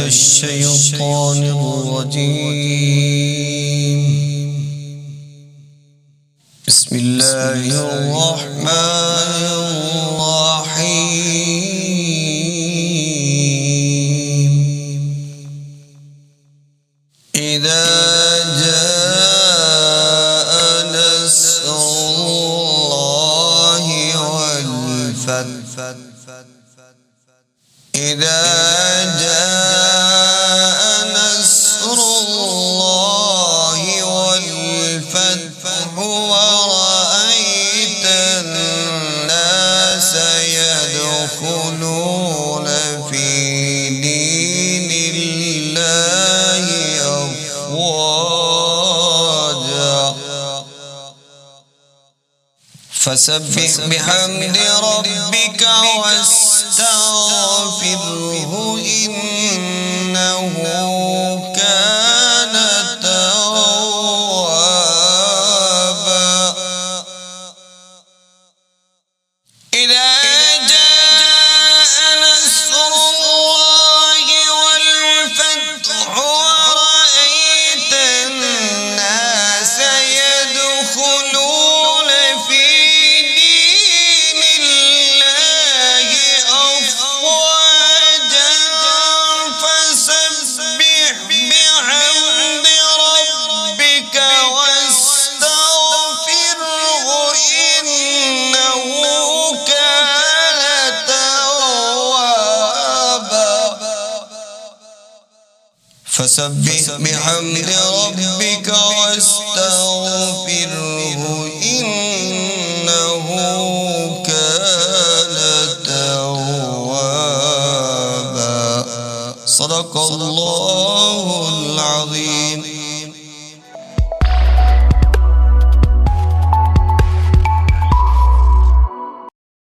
الشيطان الرجيم. بسم الله الرحمن الرحيم. إذا جاء نصر الله والفتح إذا جاء نصر الله والفتح ورأيت الناس يدخلون في دين الله أفواجا فسبح بحمد ربك واستغفره إنه كان توابا. إذا جاء نصر الله والفتح ورأيت الناس يدخلون في دين الله أفواجا فسبح بحمد ربك واستغفره إنه كان توابا. فسبح بحمد ربك واستغفره إنه كان توابا. صدق الله العظيم.